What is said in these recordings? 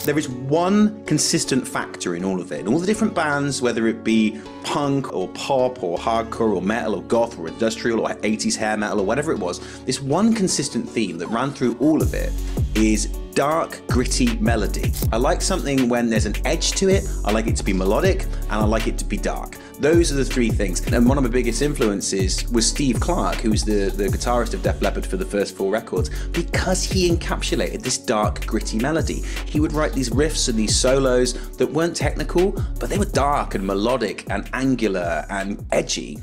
There is one consistent factor in all of it. In all the different bands, whether it be punk or pop or hardcore or metal or goth or industrial or 80s hair metal or whatever it was, this one consistent theme that ran through all of it is dark, gritty melody. I like something when there's an edge to it, I like it to be melodic, and I like it to be dark. Those are the three things. And one of my biggest influences was Steve Clark, who's the guitarist of Def Leppard for the first 4 records, because he encapsulated this dark, gritty melody. He would write these riffs and these solos that weren't technical, but they were dark and melodic and angular and edgy.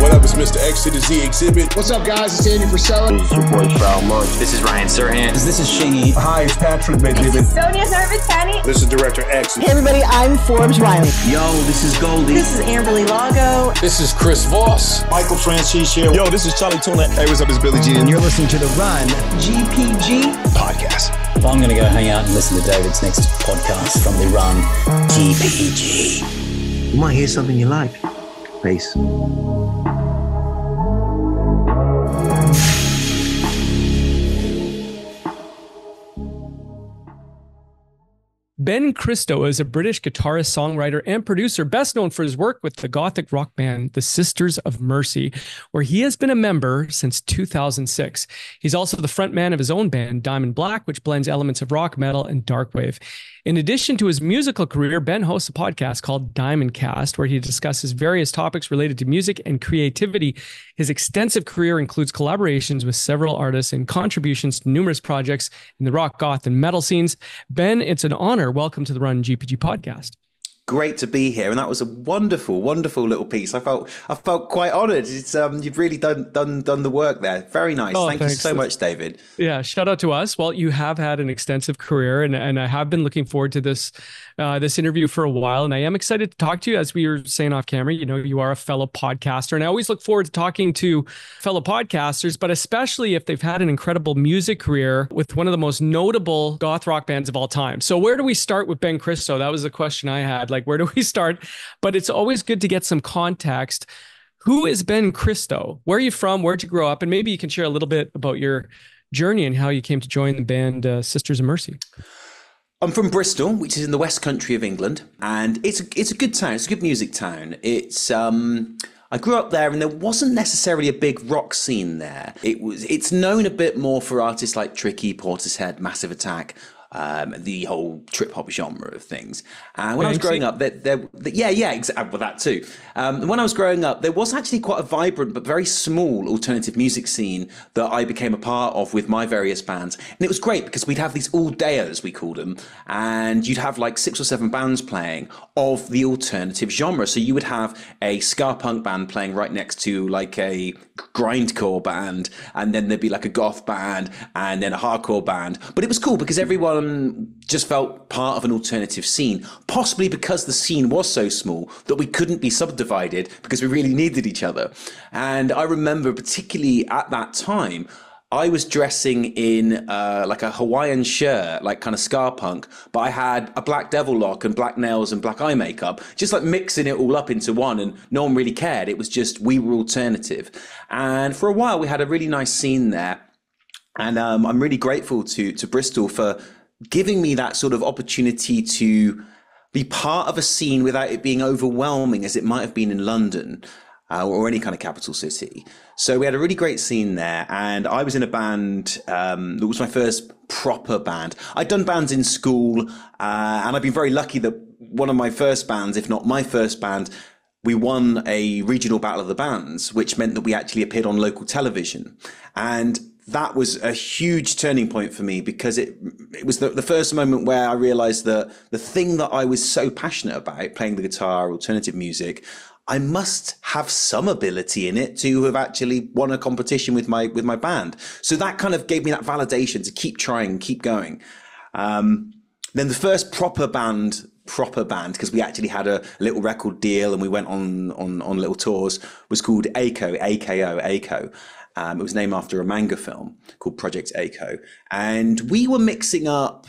What up, it's Mr. X to the Z Exhibit. What's up, guys? It's Andy Frisella. This is your boy Foul Monk. This is Ryan Serhant. This is Shingy. Hi, it's Patrick McNiven. This is Sonia Service-Tanny. This is Director X. Hey everybody, I'm Forbes Riley. Yo, this is Goldie. This is Amberly Lago. This is Chris Voss. Michael Francis here. Yo, this is Charlie Tuna. Hey, what's up? It's Billy G. And you're listening to the Run GpG Podcast. I'm going to go hang out and listen to David's next podcast from the Run GpG. You might hear something you like. Peace. Ben Christo is a British guitarist, songwriter, and producer, best known for his work with the gothic rock band, the Sisters of Mercy, where he has been a member since 2006. He's also the frontman of his own band, Diamond Black, which blends elements of rock, metal, and darkwave. In addition to his musical career, Ben hosts a podcast called Diamond Cast, where he discusses various topics related to music and creativity. His extensive career includes collaborations with several artists and contributions to numerous projects in the rock, goth, and metal scenes. Ben, it's an honor. Welcome to the Run GpG podcast. Great to be here, and that was a wonderful, wonderful little piece. I felt quite honoured. It's you've really done the work there. Very nice. Oh, Thank you so much, David. Yeah, shout out to us. Well, you have had an extensive career, and I have been looking forward to this interview for a while, and I am excited to talk to you. As we were saying off camera, you know, you are a fellow podcaster, and I always look forward to talking to fellow podcasters, but especially if they've had an incredible music career with one of the most notable goth rock bands of all time. So where do we start with Ben Christo? That was the question I had. Like, where do we start? But it's always good to get some context. Who is Ben Christo? Where are you from? Where'd you grow up? And maybe you can share a little bit about your journey and how you came to join the band Sisters of Mercy. I'm from Bristol, which is in the West Country of England, and it's a good town. It's a good music town. It's I grew up there, and there wasn't necessarily a big rock scene there. It's known a bit more for artists like Tricky, Portishead, Massive Attack, the whole trip hop genre of things. And when I was growing up, exactly. Well, that too. When I was growing up, there was actually quite a vibrant but very small alternative music scene that I became a part of with my various bands. And it was great because we'd have these all-dayers, we called them, and you'd have like 6 or 7 bands playing of the alternative genre. So you would have a ska punk band playing right next to like a grindcore band, and then there'd be like a goth band, and then a hardcore band. But it was cool because everyone just felt part of an alternative scene, possibly because the scene was so small that we couldn't be subdivided because we really needed each other. And I remember particularly at that time, I was dressing in like a Hawaiian shirt, like kind of ska punk, but I had a black devil lock and black nails and black eye makeup, just like mixing it all up into one, and no one really cared. It was just, we were alternative. And for a while we had a really nice scene there. And I'm really grateful to Bristol for giving me that sort of opportunity to be part of a scene without it being overwhelming as it might have been in London or any kind of capital city. So we had a really great scene there, and I was in a band that was my first proper band. I'd done bands in school, and I've been very lucky that one of my first bands, if not my first band, we won a regional battle of the bands, which meant that we actually appeared on local television. And that was a huge turning point for me because it was the first moment where I realized that the thing that I was so passionate about, playing the guitar, alternative music, I must have some ability in it to have actually won a competition with my band. So that kind of gave me that validation to keep trying, keep going. Then the first proper band, because we actually had a little record deal and we went on little tours, was called ACO, AKO, ACO. It was named after a manga film called Project ACO. And we were mixing up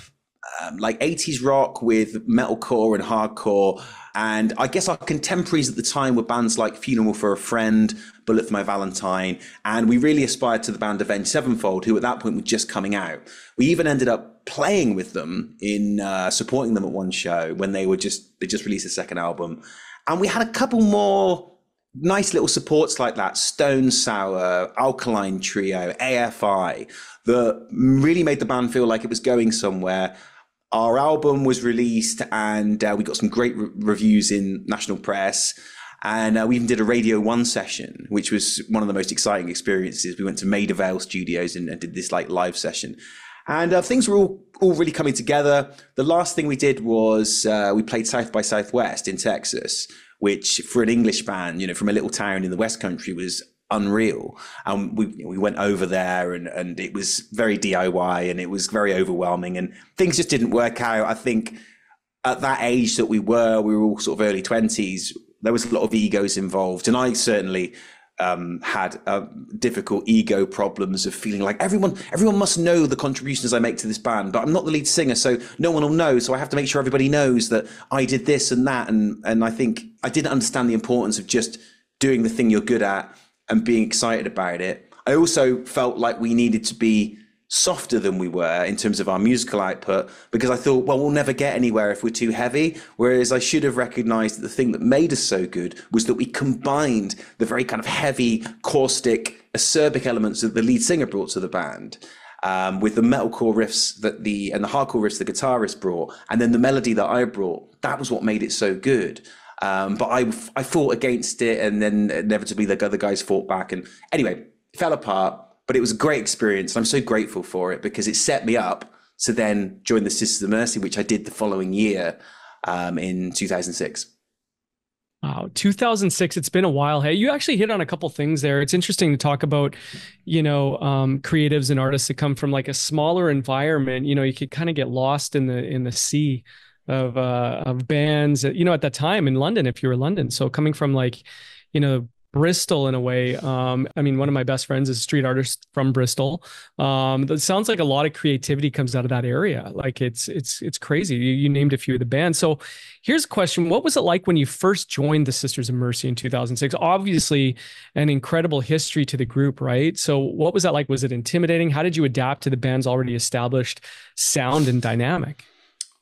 like 80s rock with metalcore and hardcore. And I guess our contemporaries at the time were bands like Funeral for a Friend, Bullet for My Valentine. And we really aspired to the band Avenged Sevenfold, who at that point were just coming out. We even ended up playing with them in supporting them at one show when they just released a second album. And we had a couple more nice little supports like that, Stone Sour, Alkaline Trio, AFI, that really made the band feel like it was going somewhere. Our album was released and we got some great reviews in national press. And we even did a Radio 1 session, which was one of the most exciting experiences. We went to Maida Vale Studios and did this like live session. And things were all really coming together. The last thing we did was we played South by Southwest in Texas, which for an English band, you know, from a little town in the West Country was unreal. And we went over there and it was very DIY and it was very overwhelming and things just didn't work out. I think at that age that we were all sort of early 20s, there was a lot of egos involved. And I certainly had difficult ego problems of feeling like everyone must know the contributions I make to this band, but I'm not the lead singer, so no one will know. So I have to make sure everybody knows that I did this and that. And I think I didn't understand the importance of just doing the thing you're good at and being excited about it. I also felt like we needed to be softer than we were in terms of our musical output, because I thought, well, we'll never get anywhere if we're too heavy. Whereas I should have recognized that the thing that made us so good was that we combined the very kind of heavy, caustic, acerbic elements that the lead singer brought to the band with the metalcore riffs and the hardcore riffs the guitarist brought, and then the melody that I brought. That was what made it so good. But I fought against it, and then inevitably the other guys fought back. And anyway, it fell apart, but it was a great experience. I'm so grateful for it because it set me up to then join the Sisters of Mercy, which I did the following year in 2006. Wow, 2006, it's been a while. Hey, you actually hit on a couple things there. It's interesting to talk about, creatives and artists that come from like a smaller environment. You know, you could kind of get lost in the sea of bands, at that time in London, if you were London. So coming from Bristol in a way. One of my best friends is a street artist from Bristol. That sounds like a lot of creativity comes out of that area. Like it's crazy. You named a few of the bands. So here's a question. What was it like when you first joined the Sisters of Mercy in 2006? Obviously an incredible history to the group, right? So what was that like? Was it intimidating? How did you adapt to the band's already established sound and dynamic?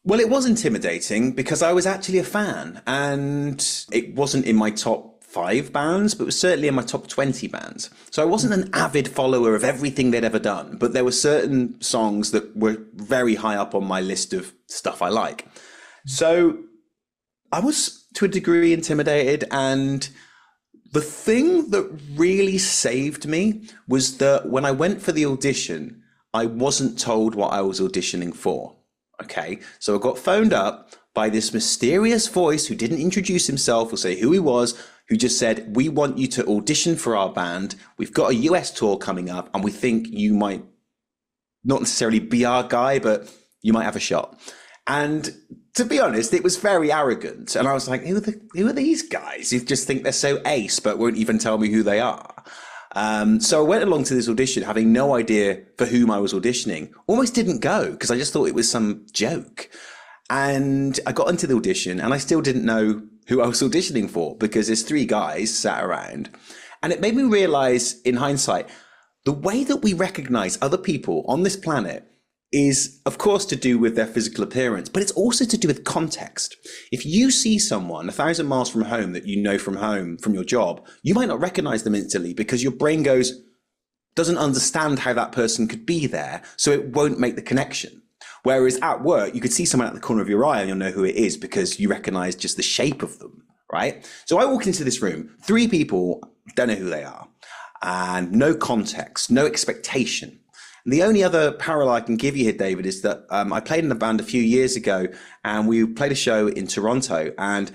Well, it was intimidating because I was actually a fan, and it wasn't in my top 5 bands, but it was certainly in my top 20 bands. So I wasn't an avid follower of everything they'd ever done, but there were certain songs that were very high up on my list of stuff I like. So I was to a degree intimidated, and the thing that really saved me was that when I went for the audition, I wasn't told what I was auditioning for. Okay, so I got phoned up by this mysterious voice who didn't introduce himself or say who he was, who just said, we want you to audition for our band. We've got a US tour coming up and we think you might not necessarily be our guy, but you might have a shot. And to be honest, it was very arrogant. And I was like, who are these guys who just think they're so ace, but won't even tell me who they are? So I went along to this audition having no idea for whom I was auditioning. Almost didn't go because I just thought it was some joke. And I got into the audition and I still didn't know who I was auditioning for because there's 3 guys sat around. And it made me realize in hindsight, the way that we recognize other people on this planet is, of course, to do with their physical appearance, but it's also to do with context. If you see someone 1,000 miles from home that you know from home, from your job, you might not recognize them instantly because your brain doesn't understand how that person could be there, so it won't make the connection. Whereas at work, you could see someone at the corner of your eye and you'll know who it is because you recognize just the shape of them, right? So I walked into this room, 3 people, don't know who they are, and no context, no expectation. And the only other parallel I can give you here, David, is that I played in a band a few years ago and we played a show in Toronto, and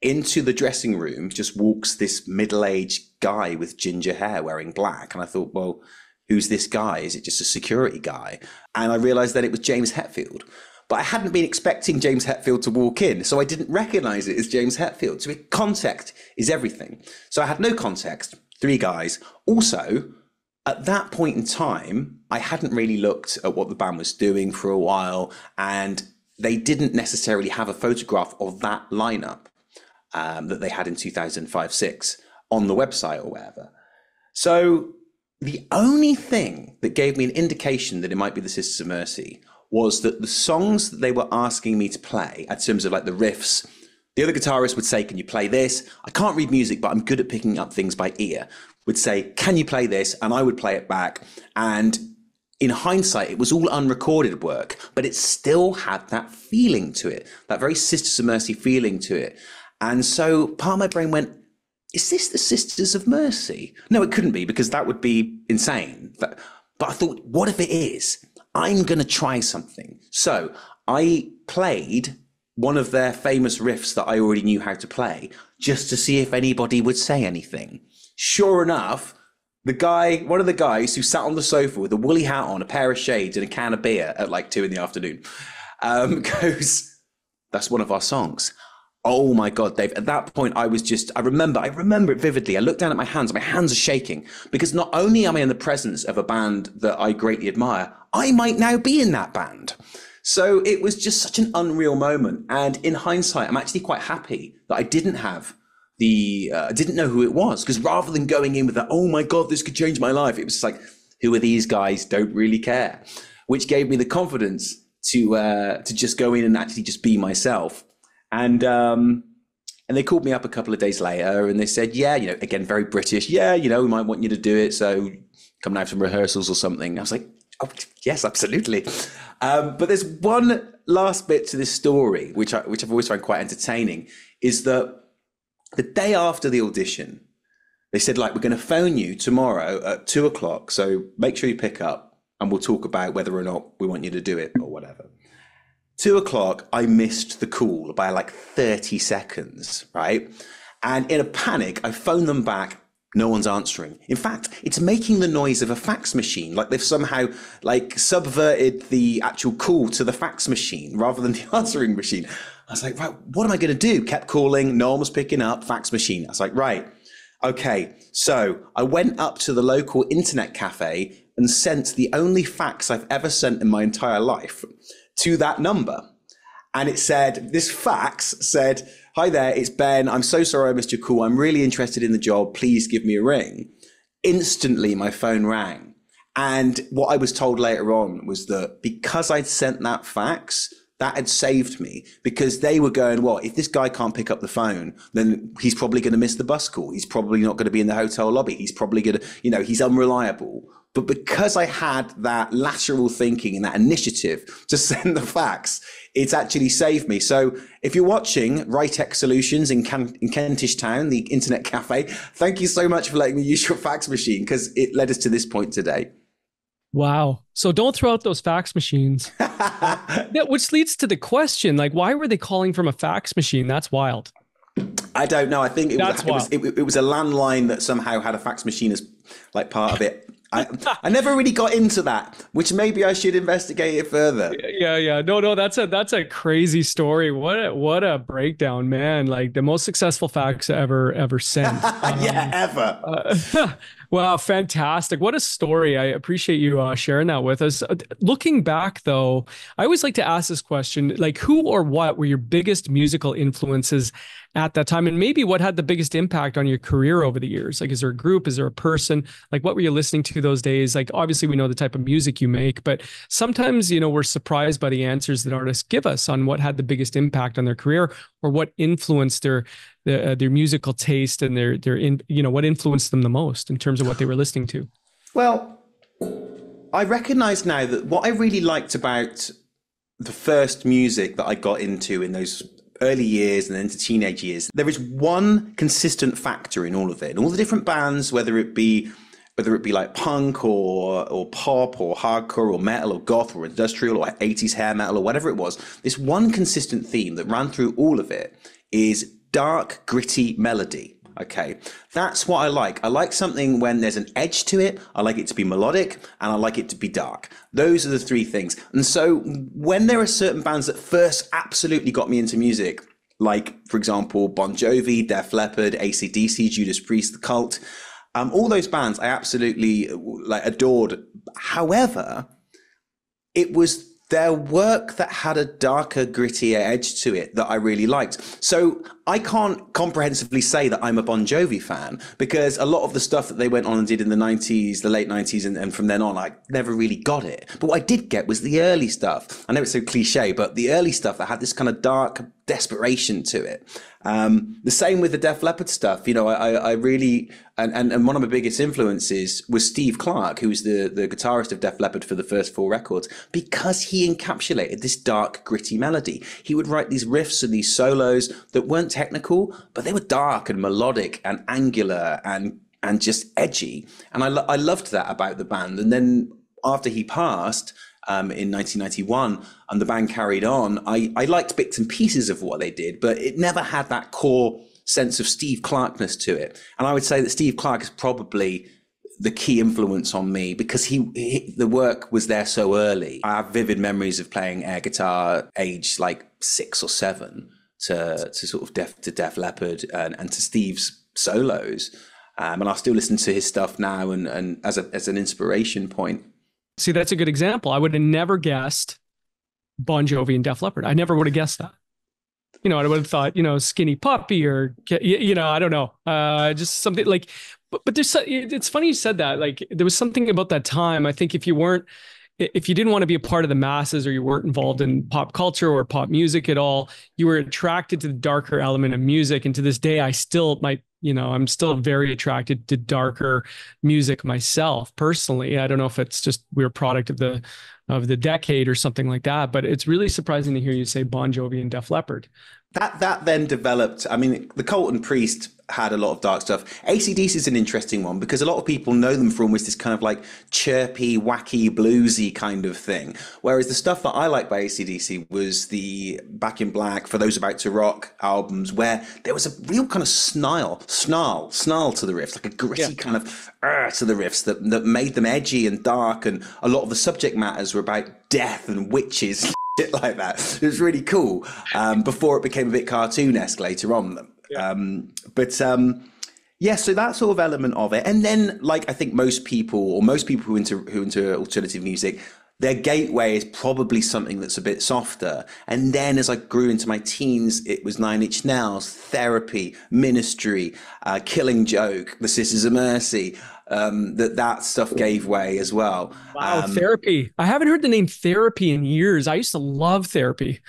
into the dressing room just walks this middle-aged guy with ginger hair wearing black. And I thought, well, who's this guy? Is it just a security guy? And I realized that it was James Hetfield. But I hadn't been expecting James Hetfield to walk in, so I didn't recognize it as James Hetfield. So context is everything. So I had no context, 3 guys. Also, at that point in time, I hadn't really looked at what the band was doing for a while, and they didn't necessarily have a photograph of that lineup that they had in 2005-6 on the website or whatever. So the only thing that gave me an indication that it might be the Sisters of Mercy was that the songs that they were asking me to play, in terms of like the riffs, the other guitarist would say, can you play this? I can't read music, but I'm good at picking up things by ear. Would say, can you play this? And I would play it back. And in hindsight, it was all unrecorded work, but it still had that feeling to it, that very Sisters of Mercy feeling to it. And so part of my brain went, is this the Sisters of Mercy? No, it couldn't be, because that would be insane. But I thought, what if it is? I'm going to try something. So I played one of their famous riffs that I already knew how to play, just to see if anybody would say anything. Sure enough, one of the guys who sat on the sofa with a woolly hat on, a pair of shades and a can of beer at like 2 PM, goes, that's one of our songs. Oh my God, Dave. At that point, I remember it vividly. I looked down at my hands are shaking, because not only am I in the presence of a band that I greatly admire, I might now be in that band. So it was just such an unreal moment. And in hindsight, I'm actually quite happy that I didn't have I didn't know who it was, because rather than going in with that, oh my God, this could change my life, it was just like, who are these guys? Don't really care, which gave me the confidence to just go in and actually just be myself. And they called me up a couple of days later and they said, yeah, again, very British. Yeah, we might want you to do it. So come and have some rehearsals or something. I was like, oh, yes, absolutely. But there's one last bit to this story, which I've always found quite entertaining, is that the day after the audition, they said, like, we're going to phone you tomorrow at 2:00. So make sure you pick up and we'll talk about whether or not we want you to do it or whatever. 2:00, I missed the call by like 30 seconds, right? And in a panic, I phoned them back. No one's answering. In fact, it's making the noise of a fax machine. Like they've somehow like subverted the actual call to the fax machine rather than the answering machine. I was like, right, what am I going to do? Kept calling. No one was picking up. Fax machine. I was like, right, okay. So I went up to the local internet cafe and sent the only fax I've ever sent in my entire life to that number. And this fax said, hi there, it's Ben. I'm so sorry I missed your call. I'm really interested in the job. Please give me a ring. Instantly, my phone rang. And what I was told later on was that because I'd sent that fax, that had saved me, because they were going, well, if this guy can't pick up the phone, then he's probably going to miss the bus call. He's probably not going to be in the hotel lobby. He's probably going to, he's unreliable. But because I had that lateral thinking and that initiative to send the fax, it's actually saved me. So if you're watching Ritex Solutions in Kentish Town, the internet cafe, thank you so much for letting me use your fax machine, because it led us to this point today. Wow. So don't throw out those fax machines. Yeah, which leads to the question, like, why were they calling from a fax machine? That's wild. I don't know. I think it was a landline that somehow had a fax machine as like part of it. I never really got into that, which maybe I should investigate it further. Yeah. No, that's a crazy story. What a breakdown, man. Like the most successful fax ever sent. Ever. Wow, fantastic. What a story. I appreciate you sharing that with us. Looking back though, I always like to ask this question, like who or what were your biggest musical influences at that time? And maybe what had the biggest impact on your career over the years? Like, is there a group? Is there a person? Like, what were you listening to those days? Like, obviously we know the type of music you make, but sometimes, we're surprised by the answers that artists give us on what had the biggest impact on their career or what influenced their musical taste and what influenced them the most in terms of what they were listening to. Well, I recognize now that what I really liked about the first music that I got into in those early years and into teenage years, there is one consistent factor in all of it. And all the different bands, whether it be like punk or pop or hardcore or metal or goth or industrial or 80s hair metal or whatever it was, this one consistent theme that ran through all of it is dark, gritty melody. Okay, that's what I like. I like something when there's an edge to it. I like it to be melodic and I like it to be dark. Those are the three things. And so when there are certain bands that first absolutely got me into music, like, for example, Bon Jovi, Def Leppard, AC/DC, Judas Priest, The Cult, All those bands I absolutely like adored. However, it was their work that had a darker, grittier edge to it that I really liked. So I can't comprehensively say that I'm a Bon Jovi fan, because a lot of the stuff that they went on and did in the 90s, the late 90s, and from then on, I never really got it. But what I did get was the early stuff. I know it's so cliche, but the early stuff that had this kind of dark desperation to it. The same with the Def Leppard stuff. You know, I really, and one of my biggest influences was Steve Clark, who was the guitarist of Def Leppard for the first 4 records, because he encapsulated this dark, gritty melody. He would write these riffs and these solos that weren't technical, but they were dark and melodic and angular and just edgy. And I loved that about the band. And then after he passed, in 1991, and the band carried on, I liked bits and pieces of what they did, but it never had that core sense of Steve Clarkness to it. And I would say that Steve Clark is probably the key influence on me, because the work was there so early. I have vivid memories of playing air guitar age like 6 or 7 to sort of Def Leppard and to Steve's solos. And I'll still listen to his stuff now and as an inspiration point. See, that's a good example. I would have never guessed Bon Jovi and Def Leppard. I never would have guessed that. You know, I would have thought, you know, Skinny Puppy or, you know, I don't know, just something like, but there's, it's funny you said that. Like, there was something about that time. I think if you didn't want to be a part of the masses, or you weren't involved in pop culture or pop music at all, you were attracted to the darker element of music. And to this day, I'm still very attracted to darker music myself personally. I don't know if it's just we're a product of the decade or something like that, but it's really surprising to hear you say Bon Jovi and Def Leppard. That then developed. I mean, the Colton Priest had a lot of dark stuff. AC/DC is an interesting one, because a lot of people know them for almost this kind of like chirpy, wacky, bluesy kind of thing. Whereas the stuff that I liked by AC/DC was the Back in Black, For Those About to Rock albums, where there was a real kind of snarl to the riffs, like a gritty kind of to the riffs that made them edgy and dark. And a lot of the subject matters were about death and witches. Shit like that. It was really cool before it became a bit cartoonesque later on. So that sort of element of it. And then, like, I think most people who into alternative music, their gateway is probably something that's a bit softer. And then as I grew into my teens, it was Nine Inch Nails, Therapy, Ministry, Killing Joke, The Sisters of Mercy. That stuff gave way as well. Wow, Therapy. I haven't heard the name Therapy in years. I used to love Therapy.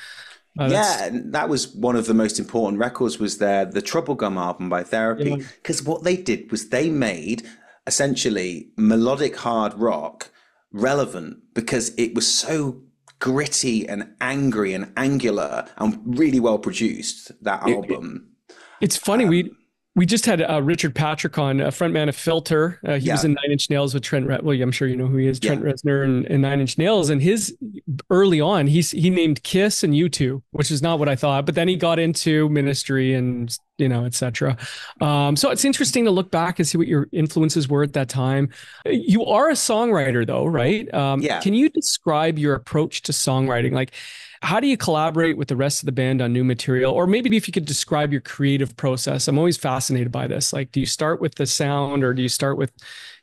And that was one of the most important records, was the Troublegum album by Therapy, because what they did was they made essentially melodic hard rock relevant, because it was so gritty and angry and angular and really well produced, that album. It's funny, we just had Richard Patrick on, a frontman of Filter. He was in Nine Inch Nails with Trent Reznor. Well, I'm sure you know who he is, Trent Reznor and Nine Inch Nails. And his early on, he named Kiss and U2, which is not what I thought. But then he got into Ministry and, you know, etc. So it's interesting to look back and see what your influences were at that time. You are a songwriter, though, right? Can you describe your approach to songwriting? Like, how do you collaborate with the rest of the band on new material? Or maybe if you could describe your creative process. I'm always fascinated by this. Like, do you start with the sound, or do you start with,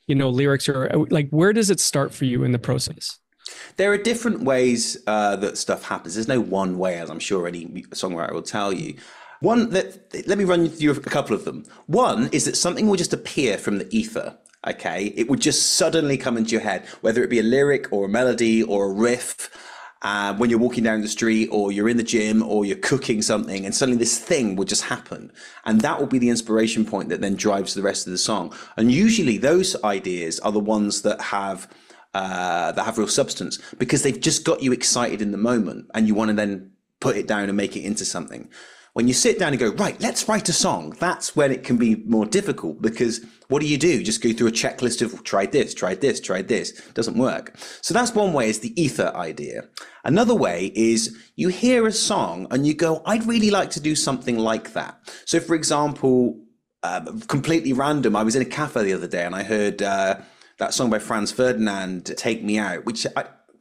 you know, lyrics, or like, where does it start for you in the process? There are different ways that stuff happens. There's no one way, as I'm sure any songwriter will tell you. Let me run through a couple of them. One is that something will just appear from the ether. Okay. It would just suddenly come into your head, whether it be a lyric or a melody or a riff. When you're walking down the street, or you're in the gym, or you're cooking something, and suddenly this thing will just happen. And that will be the inspiration point that then drives the rest of the song. And usually those ideas are the ones that have real substance, because they've just got you excited in the moment, and you want to then put it down and make it into something. When you sit down and go, right, let's write a song, that's when it can be more difficult, because what do? Just go through a checklist of try this. Doesn't work. So that's one way, is the ether idea. Another way is you hear a song and you go, I'd really like to do something like that. So for example, completely random, I was in a cafe the other day and I heard that song by Franz Ferdinand, Take Me Out, which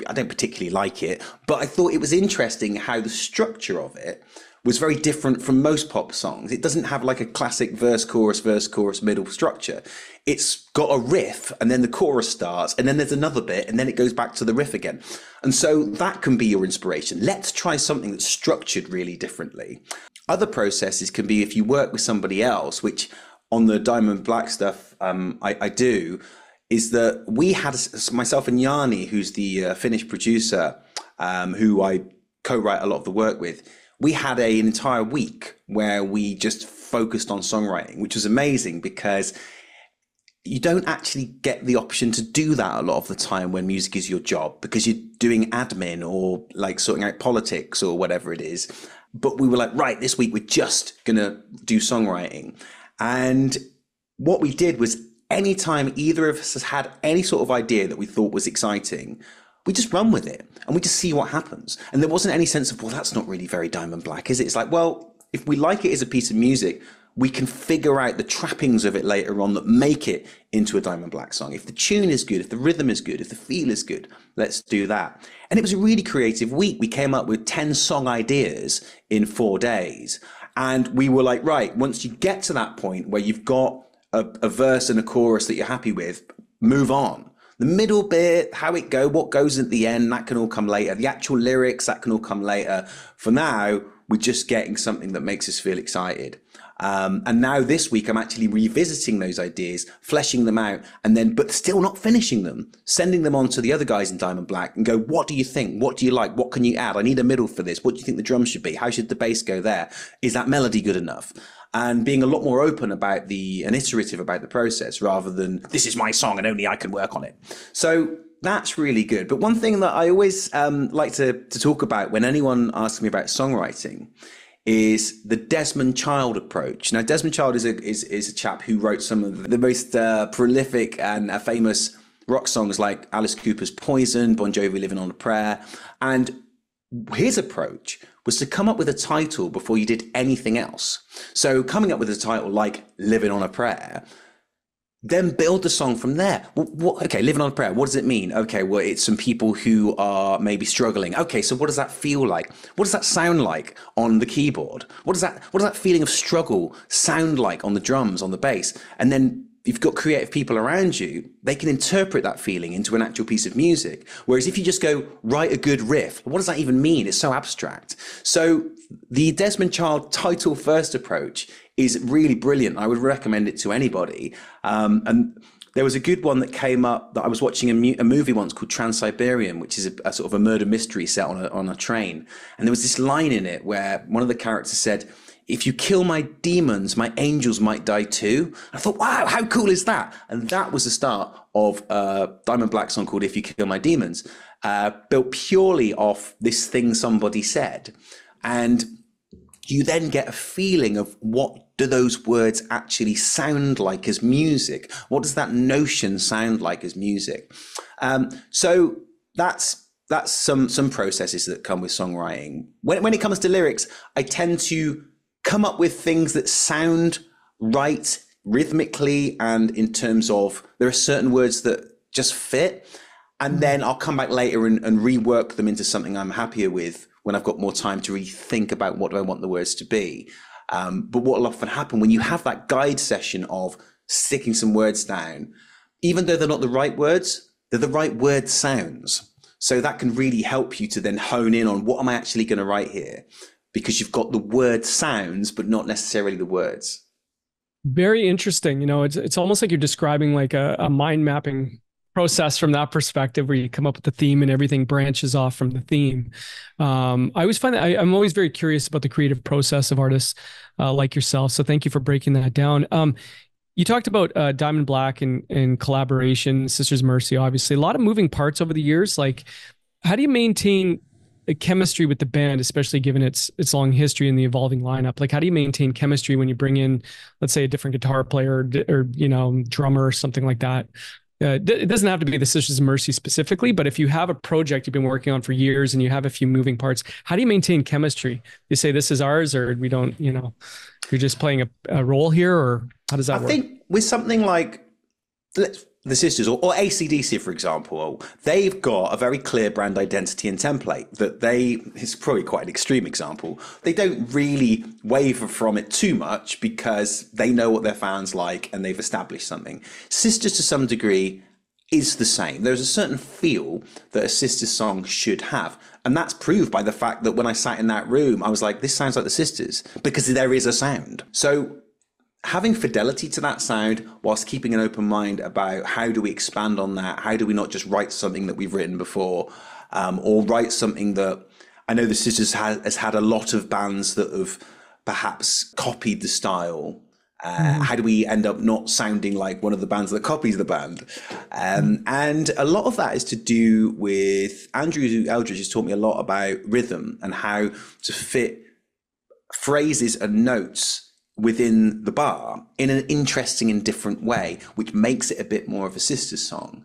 I don't particularly like it, but I thought it was interesting how the structure of it was very different from most pop songs. It doesn't have like a classic verse, chorus, middle structure. It's got a riff, and then the chorus starts, and then there's another bit, and then it goes back to the riff again. And so that can be your inspiration. Let's try something that's structured really differently. Other processes can be if you work with somebody else, which on the Diamond Black stuff I do, is that we had, myself and Yanni, who's the Finnish producer, who I co-write a lot of the work with, we had an entire week where we just focused on songwriting, which was amazing because you don't actually get the option to do that a lot of the time when music is your job, because you're doing admin or like sorting out politics or whatever it is. But we were like, right, this week we're just going to do songwriting. And what we did was anytime either of us has had any sort of idea that we thought was exciting, we just run with it and we just see what happens. And there wasn't any sense of, well, that's not really very Diamond Black, is it? It's like, well, if we like it as a piece of music, we can figure out the trappings of it later on that make it into a Diamond Black song. If the tune is good, if the rhythm is good, if the feel is good, let's do that. And it was a really creative week. We came up with 10 song ideas in 4 days. And we were like, right, once you get to that point where you've got a verse and a chorus that you're happy with, move on. The middle bit, how it go, what goes at the end, that can all come later. The actual lyrics, that can all come later. For now, we're just getting something that makes us feel excited. And now this week, I'm actually revisiting those ideas, fleshing them out, and then, but still not finishing them, sending them on to the other guys in Diamond Black and go, what do you think? What do you like? What can you add? I need a middle for this. What do you think the drums should be? How should the bass go there? Is that melody good enough? And being a lot more open about and iterative about the process rather than this is my song and only I can work on it. So that's really good. But one thing that I always like to talk about when anyone asks me about songwriting is the Desmond Child approach. Now, Desmond Child is a chap who wrote some of the most prolific and famous rock songs like Alice Cooper's Poison, Bon Jovi Living on a Prayer. And his approach was to come up with a title before you did anything else. So coming up with a title like Living on a Prayer, then build the song from there. Okay, Living on a Prayer, what does it mean? Okay, well, it's some people who are maybe struggling. Okay, so what does that feel like? What does that sound like on the keyboard? What does that feeling of struggle sound like on the drums, on the bass? And then you've got creative people around you, they can interpret that feeling into an actual piece of music. Whereas if you just go, write a good riff, what does that even mean? It's so abstract. So the Desmond Child title first approach is really brilliant. I would recommend it to anybody. And there was a good one that came up that I was watching a movie once called Trans-Siberian, which is a sort of a murder mystery set on a train. And there was this line in it where one of the characters said, if you kill my demons, my angels might die too. I thought, wow, how cool is that? And that was the start of a Diamond Black song called If You Kill My Demons, built purely off this thing somebody said. And you then get a feeling of what do those words actually sound like as music? What does that notion sound like as music? So that's some processes that come with songwriting. When it comes to lyrics, I tend to come up with things that sound right rhythmically, and in terms of there are certain words that just fit, and then I'll come back later and rework them into something I'm happier with when I've got more time to really think about what do I want the words to be. But what will often happen when you have that guide session of sticking some words down, even though they're not the right words, they're the right word sounds. So that can really help you to then hone in on what am I actually going to write here? Because you've got the word sounds, but not necessarily the words. Very interesting. You know, it's almost like you're describing like a mind mapping process from that perspective, where you come up with the theme and everything branches off from the theme. I always find that I'm always very curious about the creative process of artists like yourself. So thank you for breaking that down. You talked about Diamond Black and collaboration, Sisters of Mercy, obviously. A lot of moving parts over the years. Like, how do you maintain a chemistry with the band, especially given its long history and the evolving lineup? Like, how do you maintain chemistry when you bring in, let's say, a different guitar player or you know, drummer or something like that? It doesn't have to be the Sisters of Mercy specifically, but if you have a project you've been working on for years and you have a few moving parts, how do you maintain chemistry? You say this is ours, or we don't, you know, you're just playing a role here, or how does that work? I think with something like, the Sisters or AC/DC, for example, they've got a very clear brand identity and template that it's probably quite an extreme example. They don't really waver from it too much because they know what their fans like and they've established something. Sisters, to some degree, is the same. There's a certain feel that a Sisters song should have. And that's proved by the fact that when I sat in that room, I was like, this sounds like the Sisters, because there is a sound. So having fidelity to that sound whilst keeping an open mind about how do we expand on that? How do we not just write something that we've written before, or write something that I know the Sisters has had a lot of bands that have perhaps copied the style. How do we end up not sounding like one of the bands that copies the band? And a lot of that is to do with Andrew Eldridge has taught me a lot about rhythm and how to fit phrases and notes within the bar in an interesting and different way, which makes it a bit more of a Sisters song.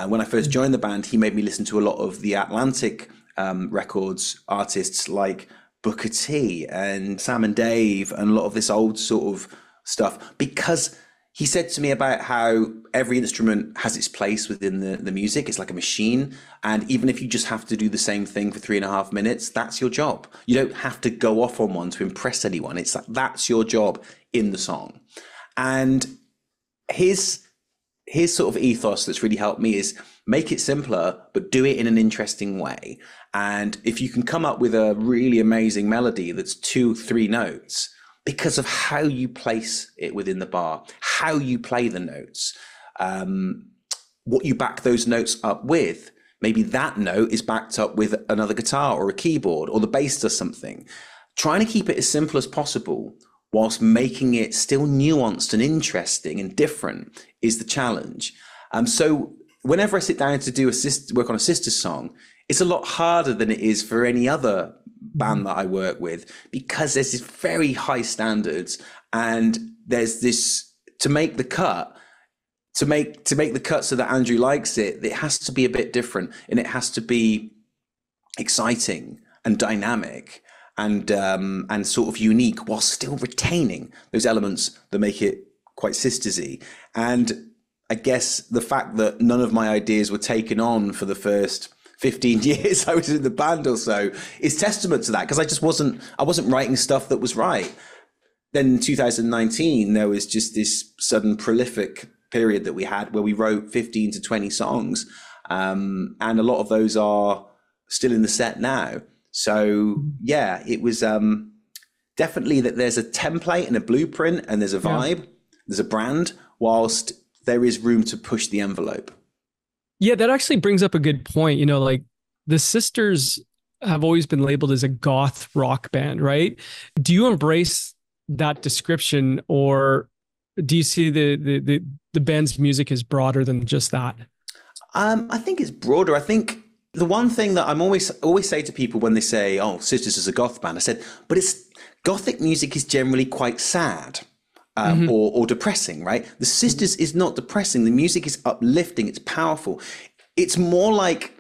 When I first joined the band, he made me listen to a lot of the Atlantic Records artists like Booker T and Sam and Dave and a lot of this old sort of stuff, because he said to me about how every instrument has its place within the music. It's like a machine. And even if you just have to do the same thing for 3.5 minutes, that's your job. You don't have to go off on one to impress anyone. It's like, that's your job in the song. And his sort of ethos that's really helped me is make it simpler, but do it in an interesting way. And if you can come up with a really amazing melody that's 2-3 notes, because of how you place it within the bar, how you play the notes, what you back those notes up with. Maybe that note is backed up with another guitar or a keyboard, or the bass does something. Trying to keep it as simple as possible whilst making it still nuanced and interesting and different is the challenge. So whenever I sit down to do work on a Sisters song, it's a lot harder than it is for any other band that I work with, because there's this very high standards, and there's this to make the cut so that Andrew likes it. It has to be a bit different, and it has to be exciting and dynamic and sort of unique, while still retaining those elements that make it quite Sistersy. And I guess the fact that none of my ideas were taken on for the first 15 years I was in the band or so is testament to that, because I wasn't writing stuff that was right. Then in 2019, there was just this sudden prolific period that we had where we wrote 15 to 20 songs. And a lot of those are still in the set now. So yeah, it was definitely that there's a template and a blueprint, and there's a vibe, there's a brand, whilst there is room to push the envelope. Yeah, that actually brings up a good point. You know, like the Sisters have always been labeled as a goth rock band, right? Do you embrace that description, or do you see the band's music as broader than just that? I think it's broader. I think the one thing that I'm always say to people when they say, "Oh, Sisters is a goth band," I said, "But gothic music is generally quite sad." Or depressing, right? The Sisters is not depressing. The music is uplifting. It's powerful. It's more like,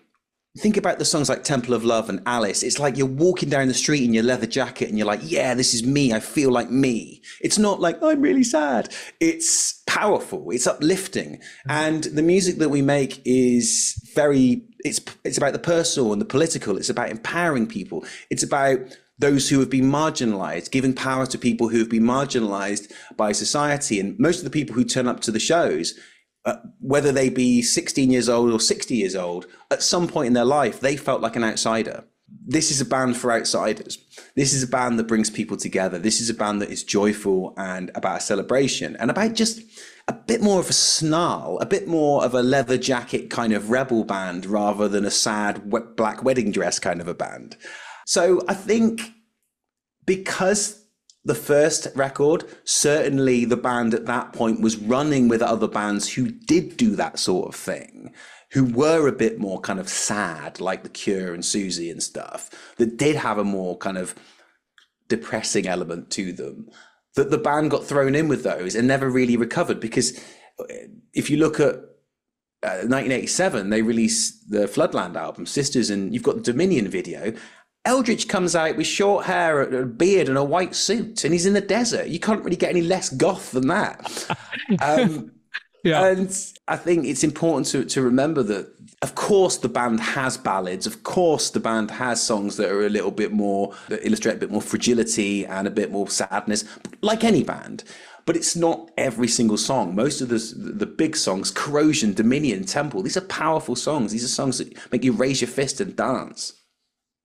think about the songs like Temple of Love and Alice. It's like you're walking down the street in your leather jacket and you're like, yeah, this is me. I feel like me. It's not like, I'm really sad. It's powerful. It's uplifting. And the music that we make is it's about the personal and the political. It's about empowering people. It's about those who have been marginalized, giving power to people who have been marginalized by society. And most of the people who turn up to the shows, whether they be 16 years old or 60 years old, at some point in their life, they felt like an outsider. This is a band for outsiders. This is a band that brings people together. This is a band that is joyful and about a celebration and about just a bit more of a snarl, a bit more of a leather jacket kind of rebel band rather than a sad black wedding dress kind of a band. So I think because the first record, certainly the band at that point was running with other bands who did do that sort of thing, who were a bit more kind of sad, like The Cure and Susie and stuff, that did have a more kind of depressing element to them, that the band got thrown in with those and never really recovered. Because if you look at 1987, they released the Floodland album, Sisters, and you've got the Dominion video. Eldridge comes out with short hair, a beard and a white suit, and he's in the desert. You can't really get any less goth than that. Yeah. And I think it's important to remember that, of course, the band has ballads. Of course, the band has songs that are a little bit more, that illustrate a bit more fragility and a bit more sadness, like any band. But it's not every single song. Most of the big songs, Corrosion, Dominion, Temple, these are powerful songs. These are songs that make you raise your fist and dance.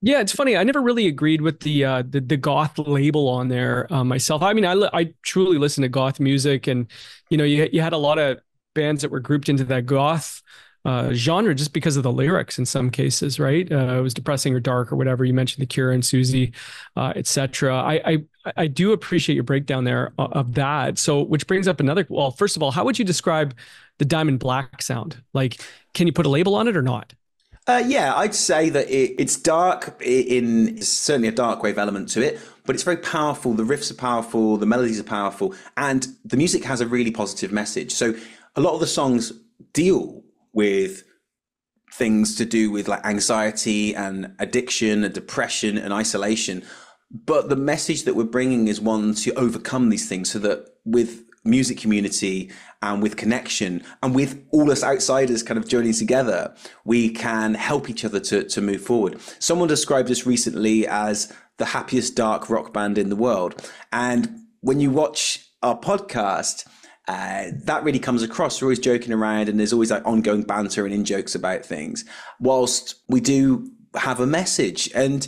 Yeah, it's funny. I never really agreed with the goth label on there myself. I mean, I truly listen to goth music, and you had a lot of bands that were grouped into that goth genre just because of the lyrics in some cases, right? It was depressing or dark or whatever. You mentioned The Cure and Susie, etc. I do appreciate your breakdown there of that. So, which brings up another. Well, first of all, how would you describe the Diamond Black sound? Like, can you put a label on it or not? Yeah, I'd say that it's dark it's certainly a Darkwave element to it, but it's very powerful. The riffs are powerful, the melodies are powerful, and the music has a really positive message. So a lot of the songs deal with things to do with like anxiety and addiction and depression and isolation. But the message that we're bringing is one to overcome these things, so that with music community and with connection and with all us outsiders kind of joining together, we can help each other to move forward. Someone described us recently as the happiest dark rock band in the world. And when you watch our podcast, that really comes across. We're always joking around and there's always like ongoing banter and in-jokes about things, whilst we do have a message. And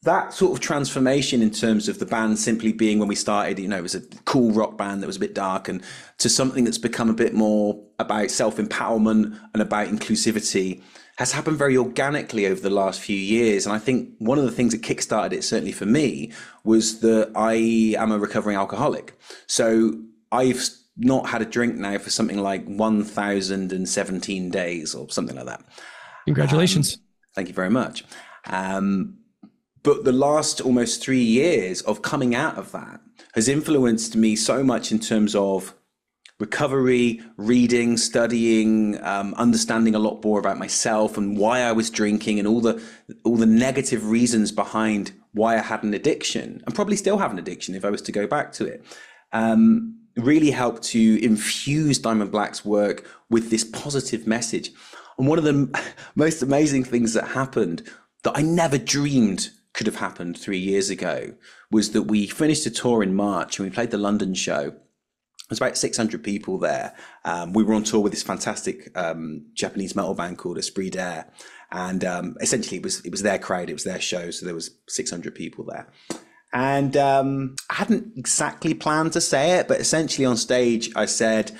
that sort of transformation in terms of the band simply being, when we started, it was a cool rock band that was a bit dark, and to something that's become a bit more about self-empowerment and about inclusivity has happened very organically over the last few years. And I think one of the things that kickstarted it, certainly for me, was that I am a recovering alcoholic. So I've not had a drink now for something like 1,017 days or something like that. Congratulations. Thank you very much. But the last almost 3 years of coming out of that has influenced me so much in terms of recovery, reading, studying, understanding a lot more about myself and why I was drinking and all the negative reasons behind why I had an addiction, and probably still have an addiction if I was to go back to it. Really helped to infuse Diamond Black's work with this positive message. And one of the most amazing things that happened that I never dreamed could have happened 3 years ago was that we finished a tour in March and we played the London show. There's about 600 people there. We were on tour with this fantastic Japanese metal band called Esprit d'Air, and essentially it was their crowd, it was their show, so there was 600 people there. And I hadn't exactly planned to say it, but essentially on stage I said,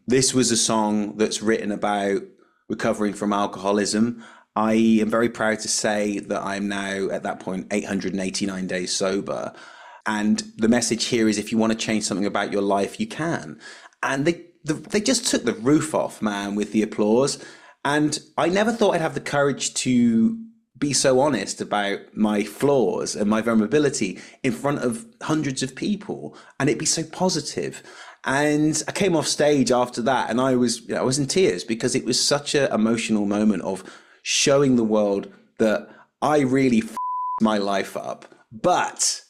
this was a song that's written about recovering from alcoholism. I am very proud to say that I'm now, at that point, 889 days sober. And the message here is, if you want to change something about your life, you can. And they just took the roof off, man, with the applause. And I never thought I'd have the courage to be so honest about my flaws and my vulnerability in front of hundreds of people, and it'd be so positive. And I came off stage after that, and I was in tears, because it was such an emotional moment of showing the world that I really my life up, but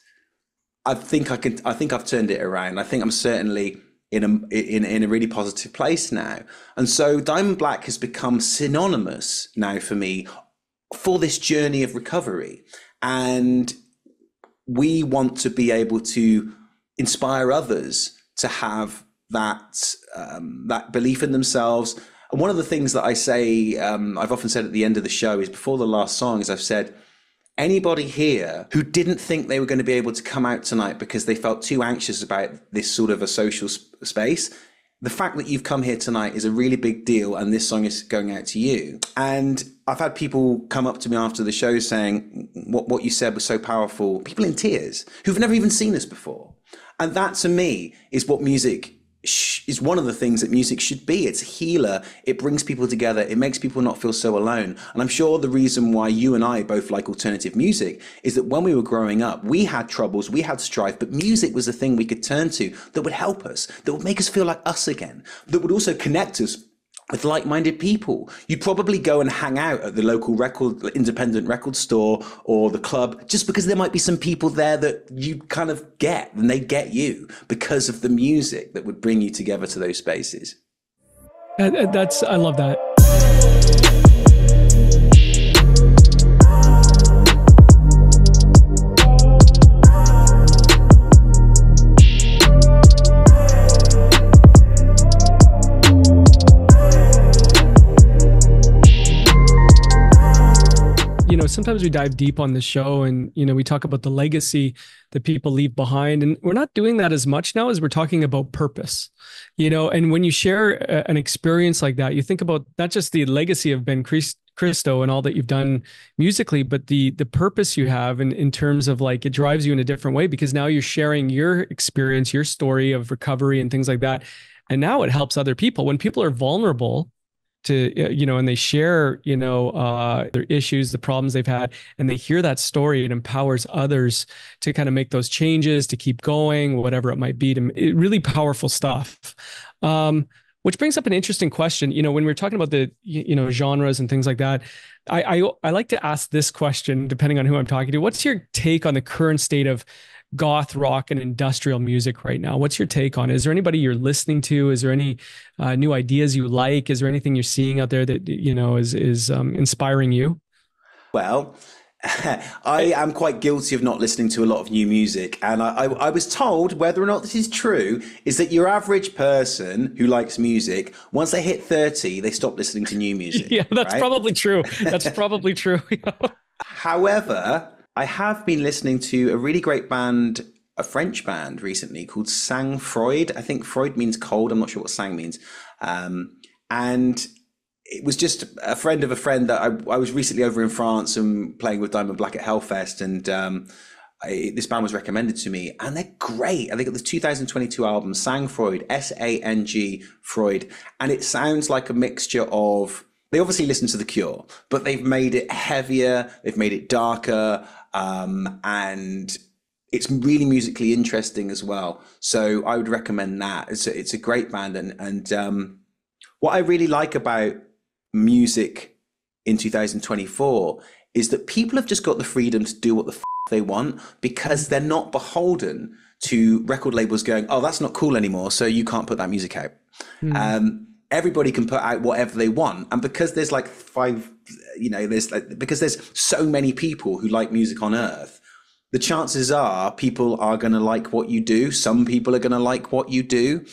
I think I've turned it around. I think I'm certainly in a really positive place now. And so Diamond Black has become synonymous now for me for this journey of recovery. And we want to be able to inspire others to have that belief in themselves. And one of the things that I say, I've often said at the end of the show, is before the last song, is I've said, anybody here who didn't think they were going to be able to come out tonight because they felt too anxious about this sort of a social space, the fact that you've come here tonight is a really big deal, and this song is going out to you. And I've had people come up to me after the show saying, what you said was so powerful, people in tears who've never even seen us before. And that, to me, is what music is, one of the things that music should be. It's a healer. It brings people together. It makes people not feel so alone. And I'm sure the reason why you and I both like alternative music is that when we were growing up, we had troubles, we had strife, but music was the thing we could turn to that would help us, that would make us feel like us again, that would also connect us with like-minded people. You'd probably go and hang out at the local independent record store or the club just because there might be some people there that you kind of get, and they get you because of the music that would bring you together to those spaces. I love that. Sometimes we dive deep on the show and, we talk about the legacy that people leave behind. And we're not doing that as much now as we're talking about purpose, and when you share an experience like that, you think about not just the legacy of Ben Christo and all that you've done musically, but the purpose you have in terms of like, it drives you in a different way because now you're sharing your experience, your story of recovery and things like that. And now it helps other people. When people are vulnerable to, and they share, their issues, the problems they've had, and they hear that story, it empowers others to kind of make those changes, to keep going, whatever it might be. Really powerful stuff. Which brings up an interesting question. When we're talking about the, genres and things like that, I like to ask this question, depending on who I'm talking to. What's your take on the current state of goth rock and industrial music right now? What's your take on it? Is there anybody you're listening to? Is there any new ideas you like? Is there anything you're seeing out there that, is inspiring you? Well, I am quite guilty of not listening to a lot of new music. And I was told, whether or not this is true, is that your average person who likes music, once they hit 30, they stop listening to new music. Yeah, that's right? Probably true. That's probably true. However, I have been listening to a really great band, a French band recently called Sang Freud. I think Freud means cold. I'm not sure what sang means. And it was just a friend of a friend that I was recently over in France and playing with Diamond Black at Hellfest. And this band was recommended to me and they're great. And they got the 2022 album, Sang Freud, S-A-N-G Freud. And it sounds like a mixture of, they obviously listen to The Cure, but they've made it heavier. They've made it darker. And it's really musically interesting as well. So I would recommend that. It's a great band. And what I really like about music in 2024 is that people have just got the freedom to do what the they want because they're not beholden to record labels going, oh, that's not cool anymore, so you can't put that music out. Everybody can put out whatever they want. And because there's like because there's so many people who like music on earth, the chances are people are going to like what you do. Some people are going to like what you do.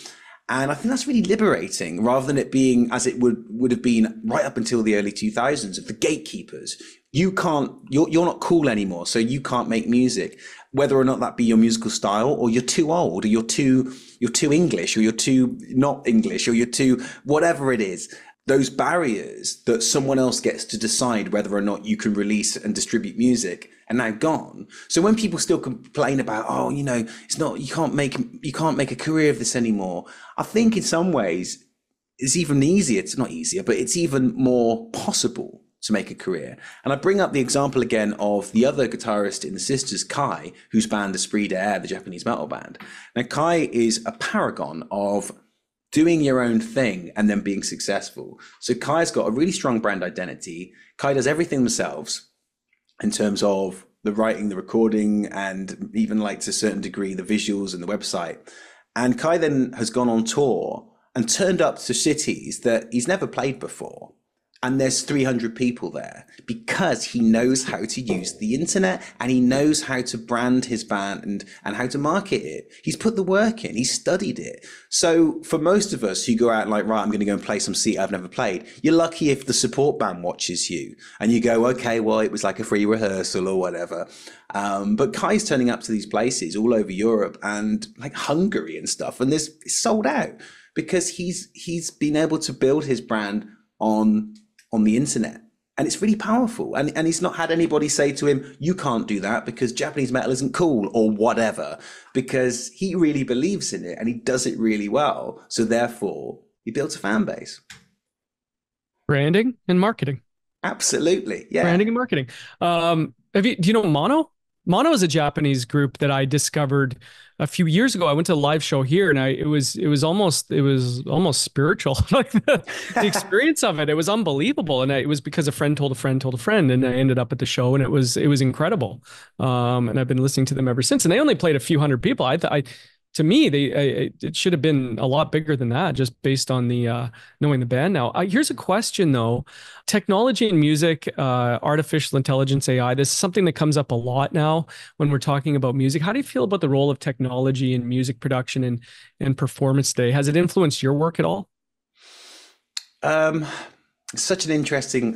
And I think that's really liberating, rather than it being as it would have been right up until the early 2000s of the gatekeepers. You're not cool anymore, so you can't make music, whether or not that be your musical style, or you're too old, or you're too English, or you're too not English, or you're too whatever it is. Those barriers that someone else gets to decide whether or not you can release and distribute music are now gone. So when people still complain about, oh, it's not, you can't make a career of this anymore. I think in some ways it's even easier. It's not easier, but it's even more possible to make a career. And I bring up the example again of the other guitarist in the Sisters, Kai, whose band Esprit d'Air, the Japanese metal band. Now, Kai is a paragon of doing your own thing and then being successful. So Kai's got a really strong brand identity. Kai does everything themselves in terms of the writing, the recording, and even like to a certain degree, the visuals and the website. And Kai then has gone on tour and turned up to cities that he's never played before. And there's 300 people there because he knows how to use the internet and he knows how to brand his band and how to market it. He's put the work in, he's studied it. So for most of us who go out like, right, I'm going to go and play some seat I've never played, you're lucky if the support band watches you and you go, okay, well, it was like a free rehearsal or whatever. But Kai's turning up to these places all over Europe and like Hungary and stuff. And it's sold out because he's been able to build his brand on the internet, and it's really powerful, and he's not had anybody say to him, you can't do that because Japanese metal isn't cool or whatever, because he really believes in it and he does it really well, so therefore he builds a fan base. Branding and marketing. Absolutely. Yeah. Branding and marketing. Do you know Mono? Mono is a Japanese group that I discovered a few years ago. I went to a live show here, and it was almost spiritual. Like the experience of it was unbelievable, and it was because a friend told a friend told a friend, and I ended up at the show, and it was incredible. And I've been listening to them ever since. And they only played a few hundred people. to me, it should have been a lot bigger than that, just based on the knowing the band now. Here's a question though: technology and music, artificial intelligence, AI. This is something that comes up a lot now when we're talking about music. How do you feel about the role of technology in music production and performance today? Has it influenced your work at all? Such an interesting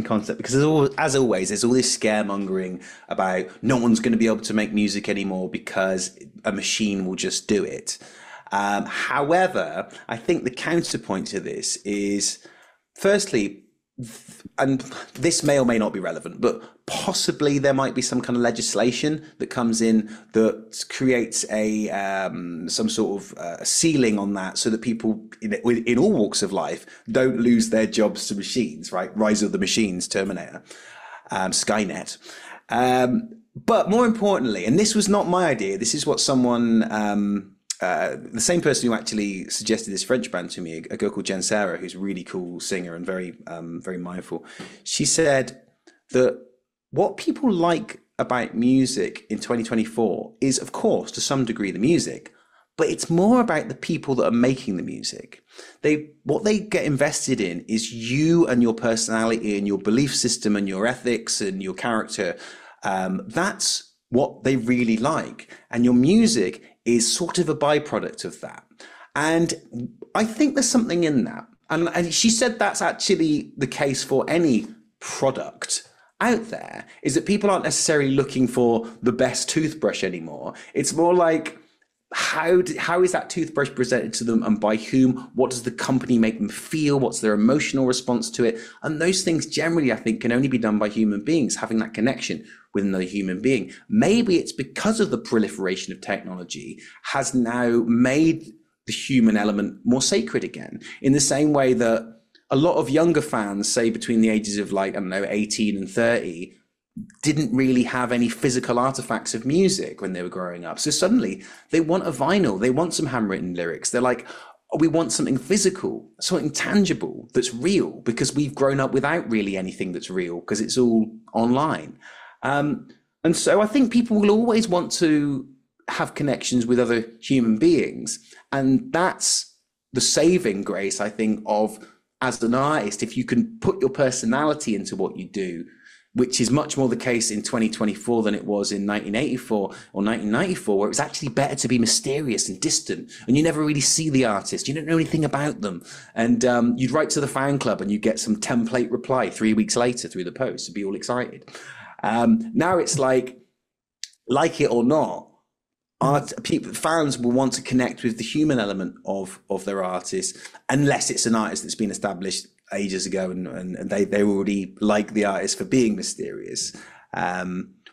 concept, because as always, there's all this scaremongering about no one's going to be able to make music anymore because a machine will just do it. However, I think the counterpoint to this is, firstly, and this may or may not be relevant, but possibly there might be some kind of legislation that comes in that creates a some sort of ceiling on that, so that people in all walks of life don't lose their jobs to machines, right? Rise of the Machines, Terminator, Skynet. But more importantly, and this was not my idea, this is what someone, the same person who actually suggested this French band to me, a girl called Jen Sarah, who's a really cool singer and very mindful. She said that what people like about music in 2024 is, of course, to some degree, the music, but it's more about the people that are making the music. What they get invested in is you and your personality and your belief system and your ethics and your character. That's what they really like. And your music is sort of a byproduct of that. And I think there's something in that. And she said that's actually the case for any product out there, is that people aren't necessarily looking for the best toothbrush anymore. It's more like, how is that toothbrush presented to them, and by whom? What does the company make them feel? What's their emotional response to it? And those things generally, I think, can only be done by human beings, having that connection with another human being. Maybe it's because of the proliferation of technology has now made the human element more sacred again, in the same way that a lot of younger fans, say between the ages of 18 and 30, didn't really have any physical artifacts of music when they were growing up. So suddenly they want a vinyl, they want some handwritten lyrics. They're like, oh, we want something physical, something tangible that's real, because we've grown up without really anything that's real, because it's all online. And so I think people will always want to have connections with other human beings. And that's the saving grace, I think, of, as an artist, if you can put your personality into what you do, which is much more the case in 2024 than it was in 1984 or 1994, where it was actually better to be mysterious and distant, and you never really see the artist, you don't know anything about them, and you'd write to the fan club and you get some template reply 3 weeks later through the post and be all excited. Now it's like it or not, fans will want to connect with the human element of their artist, unless it's an artist that's been established ages ago and they already like the artist for being mysterious.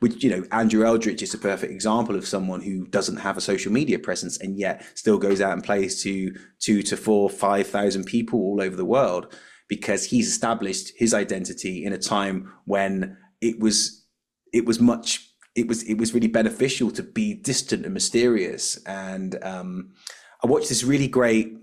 Which, Andrew Eldritch is a perfect example of someone who doesn't have a social media presence and yet still goes out and plays to 2,000 to 4,000, 5,000 people all over the world, because he's established his identity in a time when it was really beneficial to be distant and mysterious. And I watched this really great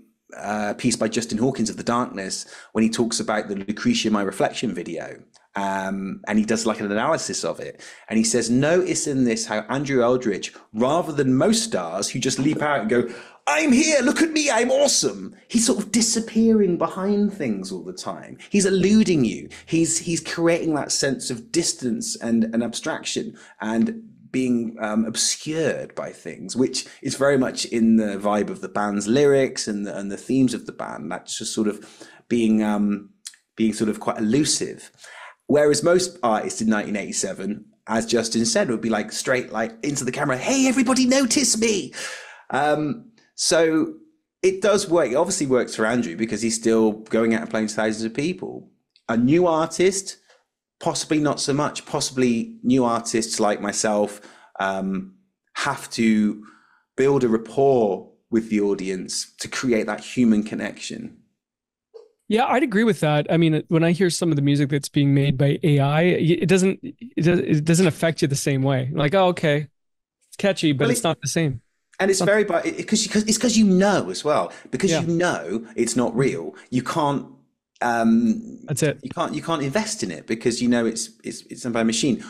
piece by Justin Hawkins of The Darkness when he talks about the Lucretia My Reflection video, and he does like an analysis of it, and he says, notice in this how Andrew Eldritch, rather than most stars who just leap out and go, I'm here, look at me, I'm awesome, he's sort of disappearing behind things all the time. He's eluding you. He's creating that sense of distance and abstraction and being obscured by things, which is very much in the vibe of the band's lyrics and the themes of the band. That's just sort of being sort of quite elusive. Whereas most artists in 1987, as Justin said, would be like straight like into the camera, hey, everybody notice me. So it does work. It obviously works for Andrew because he's still going out and playing to thousands of people. A new artist, possibly not so much. Possibly new artists like myself have to build a rapport with the audience to create that human connection. Yeah, I'd agree with that. I mean, when I hear some of the music that's being made by AI, it doesn't affect you the same way. Like, oh, okay, it's catchy, but it's not the same. And it's very, because you know as well, because you know it's not real. You can't. That's it. You can't invest in it because you know it's done by a machine.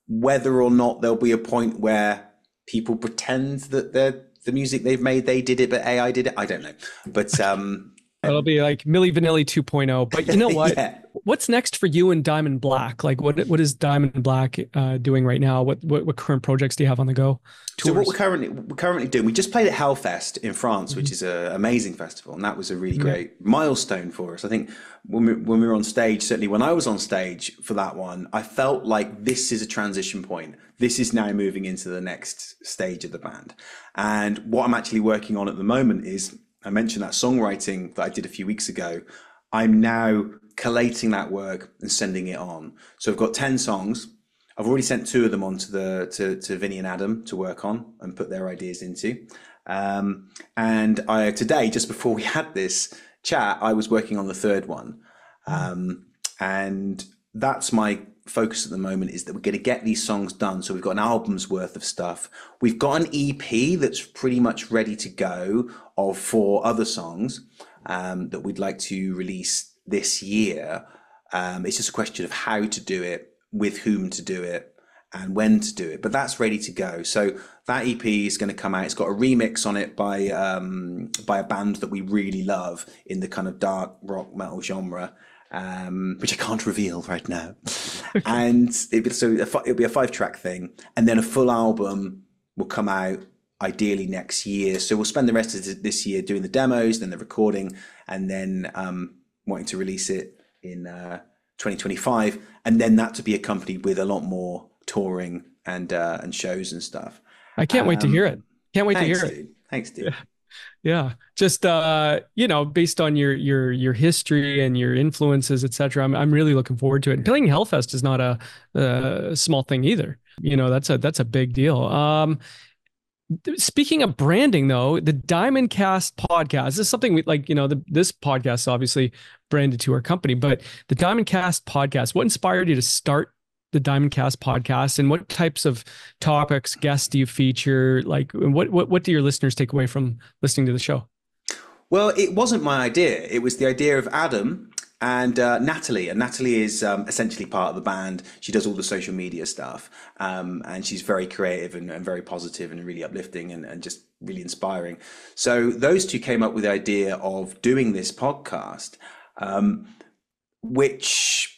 Whether or not there'll be a point where people pretend that they're the music they've made, they did it, but AI did it. I don't know. But it'll be like Milli Vanilli 2.0. But you know what? Yeah. What's next for you and Diamond Black? Like what is Diamond Black doing right now? What current projects do you have on the go? So what we're currently doing, we just played at Hellfest in France, which is an amazing festival, and that was a really great milestone for us. I think when we were on stage, certainly when I was on stage for that one, I felt like this is a transition point. This is now moving into the next stage of the band. And what I'm actually working on at the moment is, I mentioned that songwriting that I did a few weeks ago. I'm now collating that work and sending it on. So I've got 10 songs. I've already sent 2 of them on to Vinny and Adam to work on and put their ideas into. And today, just before we had this chat, I was working on the 3rd one. And that's my focus at the moment, is that we're going to get these songs done. So we've got an album's worth of stuff. We've got an EP that's pretty much ready to go of 4 other songs that we'd like to release this year. It's just a question of how to do it, with whom to do it, and when to do it. But that's ready to go. So that EP is going to come out. It's got a remix on it by a band that we really love in the kind of dark rock metal genre, which I can't reveal right now. And it'll be a 5-track thing, and then a full album will come out ideally next year. So we'll spend the rest of this year doing the demos, then the recording, and then wanting to release it in 2025, and then that to be accompanied with a lot more touring and shows and stuff. I can't wait to hear it. Can't wait to hear it. Thanks, dude. Yeah. Just based on your history and your influences, etc. I'm really looking forward to it. And playing Hellfest is not a small thing either. That's a big deal. Speaking of branding, though, the Diamond Cast podcast, this is something we like, this podcast is obviously branded to our company, but the Diamond Cast podcast, what inspired you to start the Diamond Cast podcast, and what types of topics, guests do you feature? Like, what do your listeners take away from listening to the show? Well, it wasn't my idea. It was the idea of Adam and Natalie. And Natalie is essentially part of the band. She does all the social media stuff. And she's very creative and very positive and really uplifting and just really inspiring. So those two came up with the idea of doing this podcast, which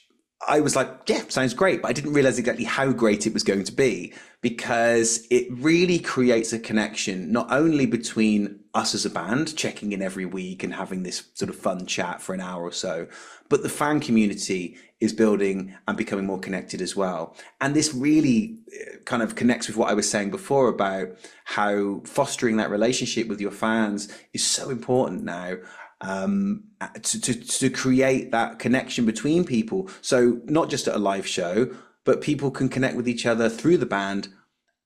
I was like, yeah, sounds great. But I didn't realize exactly how great it was going to be, because it really creates a connection, not only between us as a band checking in every week and having this sort of fun chat for an hour or so, but the fan community is building and becoming more connected as well. And this really kind of connects with what I was saying before about how fostering that relationship with your fans is so important now. To create that connection between people. So not just at a live show, but people can connect with each other through the band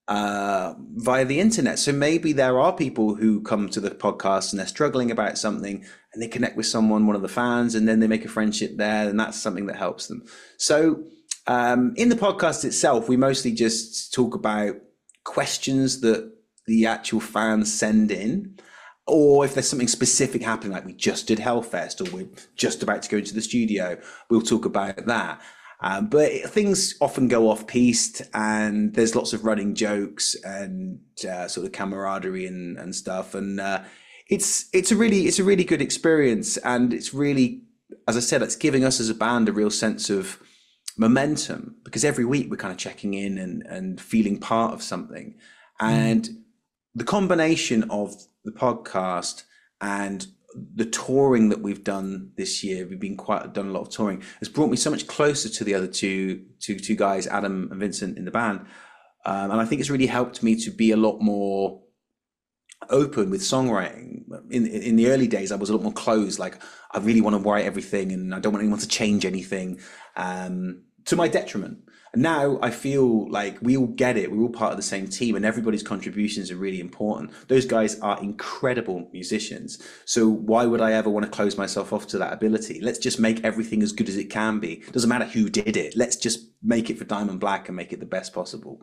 via the internet. So maybe there are people who come to the podcast and they're struggling about something, and they connect with one of the fans, and then they make a friendship there, and that's something that helps them. So in the podcast itself, we mostly just talk about questions that the actual fans send in. Or if there's something specific happening, like we just did Hellfest, or we're just about to go into the studio, we'll talk about that. But things often go off piste, and there's lots of running jokes and sort of camaraderie and stuff. And it's a really good experience. And it's really, as I said, it's giving us as a band a real sense of momentum, because every week we're kind of checking in and feeling part of something. And the combination of the podcast and the touring that we've done this year, we've done a lot of touring, has brought me so much closer to the other two guys, Adam and Vincent, in the band. And I think it's really helped me to be a lot more open with songwriting. In the early days, I was a lot more closed. Like, I really want to write everything and I don't want anyone to change anything, to my detriment. And now I feel like we all get it. We're all part of the same team, and everybody's contributions are really important. Those guys are incredible musicians. So why would I ever want to close myself off to that ability? Let's just make everything as good as it can be. Doesn't matter who did it. Let's just make it for Diamond Black and make it the best possible.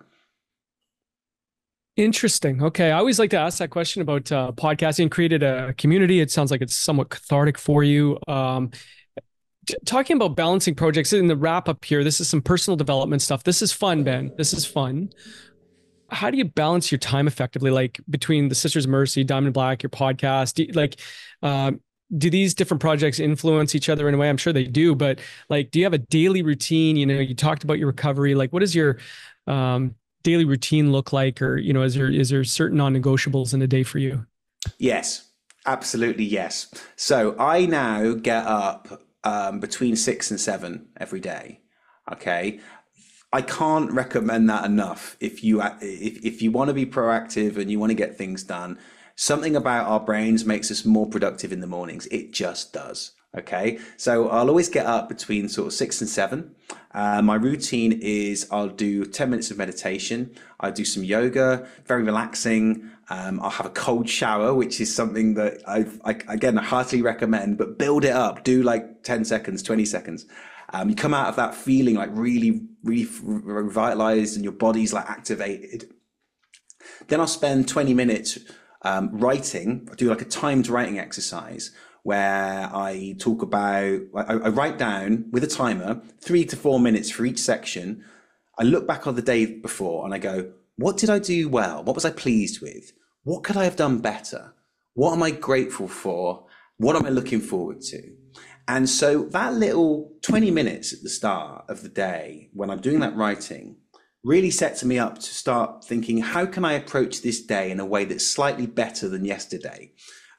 Interesting. Okay. I always like to ask that question about podcasting. Created a community. It sounds like it's somewhat cathartic for you. Talking about balancing projects in the wrap up here, this is some personal development stuff. This is fun, Ben. This is fun. how do you balance your time effectively? Like between the Sisters of Mercy, Diamond Black, your podcast, do these different projects influence each other in a way? I'm sure they do, but like, do you have a daily routine? You know, you talked about your recovery. Like, what does your daily routine look like? Or, you know, is there certain non-negotiables in a day for you? Yes, absolutely. Yes. So I now get up between 6 and 7 every day. Okay. I can't recommend that enough. If you want to be proactive and you want to get things done, something about our brains makes us more productive in the mornings. It just does. Okay. So I'll always get up between sort of 6 and 7. My routine is I'll do 10 minutes of meditation. I do some yoga, very relaxing. I'll have a cold shower, which is something that I heartily recommend, but build it up. Do like 10 seconds, 20 seconds. You come out of that feeling like really, really revitalized and your body's like activated. Then I'll spend 20 minutes writing. I do like a timed writing exercise where I talk about, I write down with a timer, 3 to 4 minutes for each section. I look back on the day before and I go, what did I do well? What was I pleased with? What could I have done better? What am I grateful for? What am I looking forward to? And so that little 20 minutes at the start of the day when I'm doing that writing really sets me up to start thinking, how can I approach this day in a way that's slightly better than yesterday?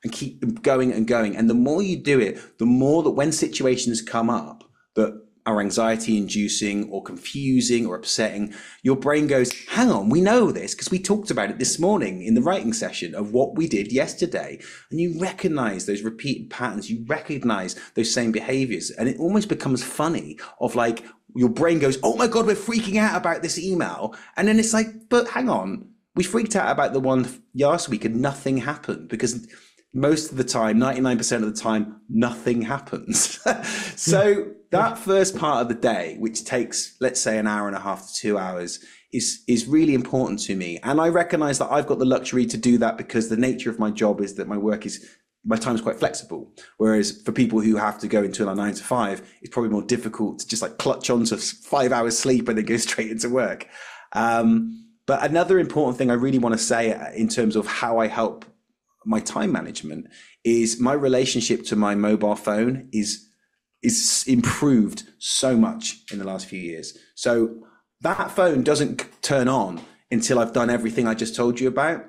And keep going and going. And the more you do it, the more that when situations come up that are anxiety inducing or confusing or upsetting, your brain goes, hang on, we know this because we talked about it this morning in the writing session of what we did yesterday. And you recognize those repeated patterns, you recognize those same behaviors. And it almost becomes funny of like, your brain goes, oh my God, we're freaking out about this email. And then it's like, but hang on, we freaked out about the one last week and nothing happened because most of the time, 99% of the time, nothing happens. So that first part of the day, which takes, let's say, an hour and a half to 2 hours, is really important to me. And I recognize that I've got the luxury to do that because the nature of my job is that my time is quite flexible. Whereas for people who have to go into a 9 to 5, it's probably more difficult to just like clutch onto 5 hours sleep and then go straight into work. But another important thing I really want to say in terms of how I help my time management is my relationship to my mobile phone is improved so much in the last few years. So that phone doesn't turn on until I've done everything I just told you about.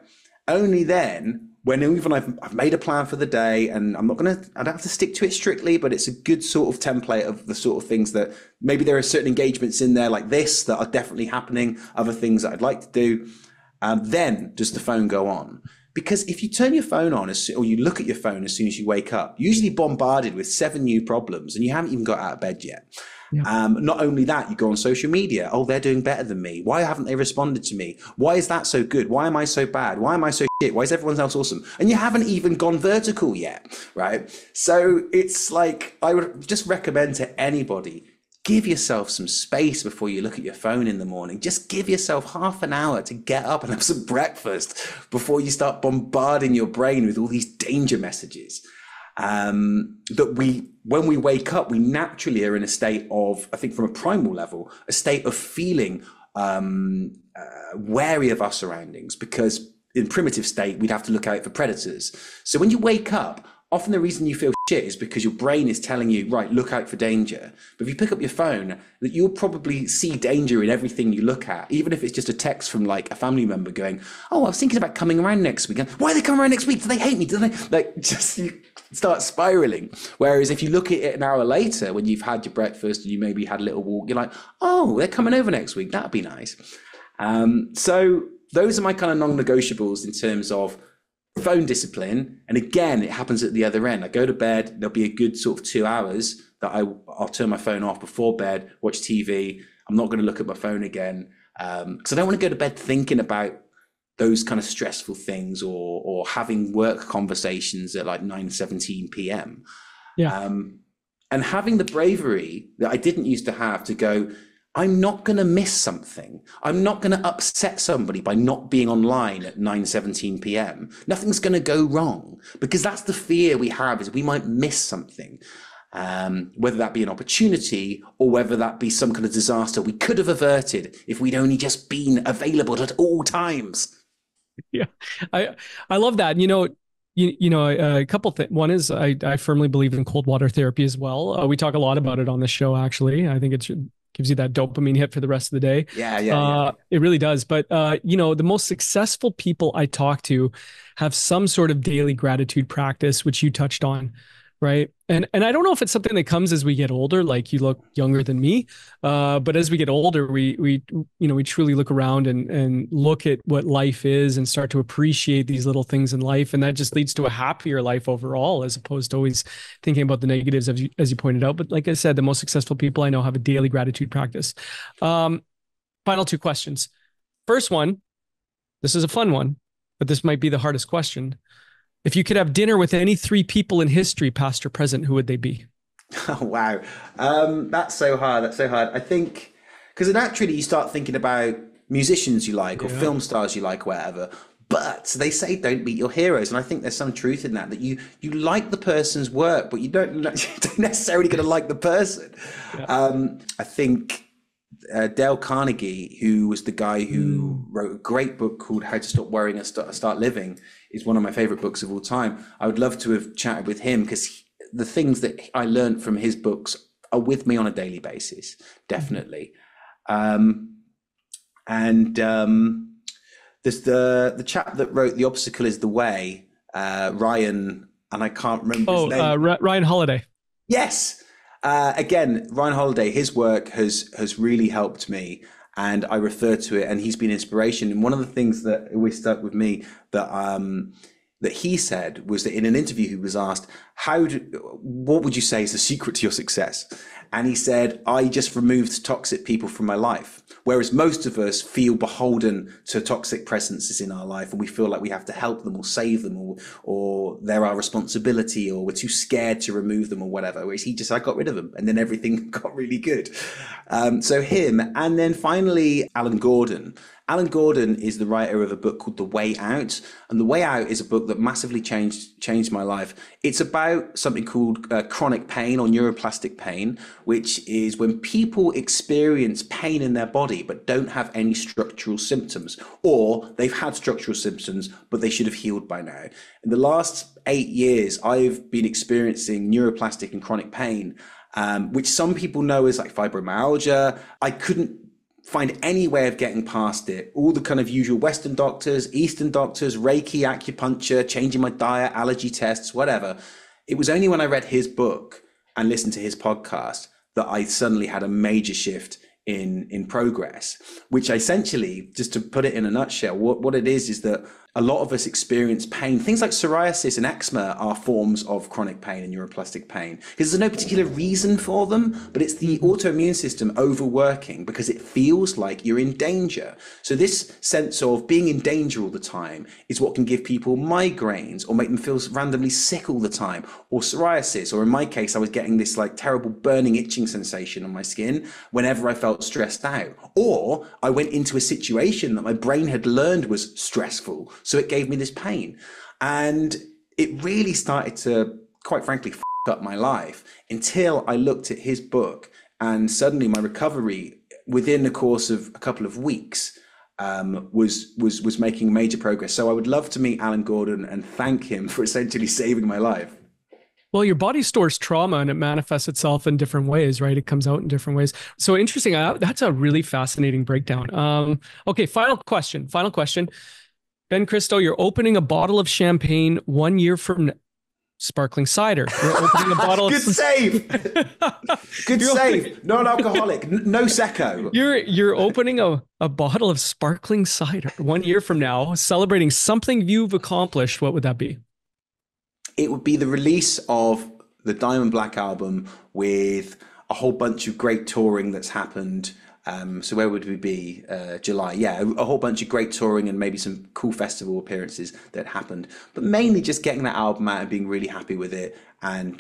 Only then, when even I've made a plan for the day and I don't have to stick to it strictly, but it's a good sort of template of the sort of things that maybe there are certain engagements in there like this that are definitely happening, other things that I'd like to do. Then does the phone go on? Because if you turn your phone on or you look at your phone as soon as you wake up, you're usually bombarded with 7 new problems and you haven't even got out of bed yet. Yeah. Not only that, you go on social media. Oh, they're doing better than me. Why haven't they responded to me? Why is that so good? Why am I so bad? Why am I so shit? Why is everyone else awesome? And you haven't even gone vertical yet, right? So it's like, I would just recommend to anybody, give yourself some space before you look at your phone in the morning. Just give yourself half an hour to get up and have some breakfast before you start bombarding your brain with all these danger messages. When we wake up, we naturally are in a state of, I think from a primal level, a state of feeling wary of our surroundings, because in primitive state, we'd have to look out for predators. So when you wake up, often the reason you feel shit is because your brain is telling you, right, look out for danger. But if you pick up your phone, that you'll probably see danger in everything you look at, even if it's just a text from like a family member going, oh, I was thinking about coming around next weekend. Why are they coming around next week? Do they hate me? Do they like just you start spiraling? Whereas if you look at it an hour later, when you've had your breakfast and you maybe had a little walk, you're like, oh, they're coming over next week. That'd be nice. So those are my kind of non-negotiables in terms of phone discipline. And again, it happens at the other end. I go to bed, there'll be a good sort of 2 hours that I'll turn my phone off before bed, watch TV. I'm not going to look at my phone again because I don't want to go to bed thinking about those kind of stressful things or having work conversations at like 9:17 p.m. Yeah. And having the bravery that I didn't used to have to go, I'm not going to miss something. I'm not going to upset somebody by not being online at 9:17 p.m. Nothing's going to go wrong, because that's the fear we have, is we might miss something. whether that be an opportunity or whether that be some kind of disaster we could have averted if we'd only just been available at all times. Yeah, I love that. A couple things. One is I firmly believe in cold water therapy as well. We talk a lot about it on the show, actually. I think it gives you that dopamine hit for the rest of the day. Yeah. It really does. But, the most successful people I talk to have some sort of daily gratitude practice, which you touched on. Right. And I don't know if it's something that comes as we get older, like you look younger than me. But as we get older, we truly look around and look at what life is and start to appreciate these little things in life. And that just leads to a happier life overall, as opposed to always thinking about the negatives, as you pointed out. But like I said, the most successful people I know have a daily gratitude practice. Final two questions. First one, this is a fun one, but this might be the hardest question. If you could have dinner with any three people in history, past or present, who would they be? Oh, wow. That's so hard. I think, because naturally you start thinking about musicians you like or film stars you like, whatever. But they say don't meet your heroes. And I think there's some truth in that you like the person's work, but you don't necessarily going to like the person. Yeah. I think Dale Carnegie, who was the guy who wrote a great book called How to Stop Worrying and Start Living, is one of my favorite books of all time. I would love to have chatted with him because the things that I learned from his books are with me on a daily basis, definitely. There's the chap that wrote The Obstacle is the Way, Ryan, and I can't remember his name. Ryan Holiday. Yes. Again, Ryan Holiday, his work has really helped me, and I refer to it, and he's been inspiration. And one of the things that always stuck with me that he said was that in an interview he was asked, what would you say is the secret to your success? And he said, I just removed toxic people from my life. Whereas most of us feel beholden to toxic presences in our life, and we feel like we have to help them or save them or they're our responsibility, or we're too scared to remove them or whatever. Whereas he just, I got rid of them and then everything got really good. So him, and then finally, Alan Gordon. Alan Gordon is the writer of a book called The Way Out. And The Way Out is a book that massively changed my life. It's about something called chronic pain or neuroplastic pain, which is when people experience pain in their body but don't have any structural symptoms, or they've had structural symptoms but they should have healed by now. In the last 8 years, I've been experiencing neuroplastic and chronic pain, which some people know as like fibromyalgia. I couldn't find any way of getting past it. All the kind of usual Western doctors, Eastern doctors, Reiki, acupuncture, changing my diet, allergy tests, whatever. It was only when I read his book and listened to his podcast that I suddenly had a major shift in progress, which essentially, just to put it in a nutshell, what it is that a lot of us experience pain. Things like psoriasis and eczema are forms of chronic pain and neuroplastic pain because there's no particular reason for them, but it's the autoimmune system overworking because it feels like you're in danger. So this sense of being in danger all the time is what can give people migraines or make them feel randomly sick all the time, or psoriasis, or in my case, I was getting this like terrible burning, itching sensation on my skin whenever I felt stressed out, or I went into a situation that my brain had learned was stressful. So it gave me this pain, and it really started to, quite frankly, f up my life until I looked at his book, and suddenly my recovery within the course of a couple of weeks was making major progress. So I would love to meet Alan Gordon and thank him for essentially saving my life. Well, your body stores trauma and it manifests itself in different ways, right? It comes out in different ways. So interesting. That's a really fascinating breakdown. Okay, final question. Ben Christo, you're opening a bottle of champagne 1 year from sparkling cider. You're opening a bottle Good save. Good save. Non-alcoholic. No secco. You're opening a bottle of sparkling cider 1 year from now, celebrating something you've accomplished. What would that be? It would be the release of the Diamond Black album with a whole bunch of great touring that's happened. So where would we be? July. Yeah, a whole bunch of great touring and maybe some cool festival appearances that happened. But mainly just getting that album out and being really happy with it, and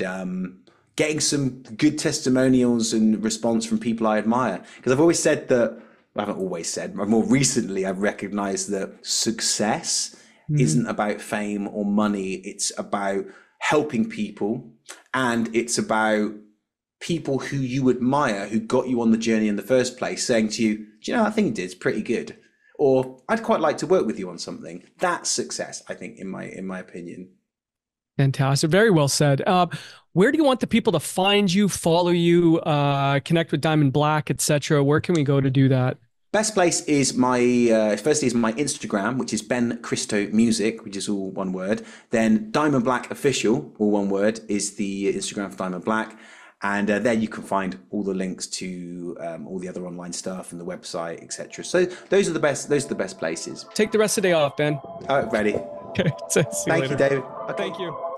getting some good testimonials and response from people I admire. Because I've always said that, I haven't always said, more recently I've recognized that success isn't about fame or money. It's about helping people, and it's about people who you admire, who got you on the journey in the first place, saying to you, do you know, that thing you did is pretty good. Or I'd quite like to work with you on something. That's success, I think, in my opinion. Fantastic. Very well said. Where do you want the people to find you, follow you, connect with Diamond Black, etc.? Where can we go to do that? Best place is my firstly is my Instagram, which is Ben Christo Music, which is all one word. Then Diamond Black Official, all one word, is the Instagram for Diamond Black, and there you can find all the links to all the other online stuff and the website, etc. So those are the best. Those are the best places. Take the rest of the day off, Ben. Ready. Okay. Thank you, David. Okay. Thank you.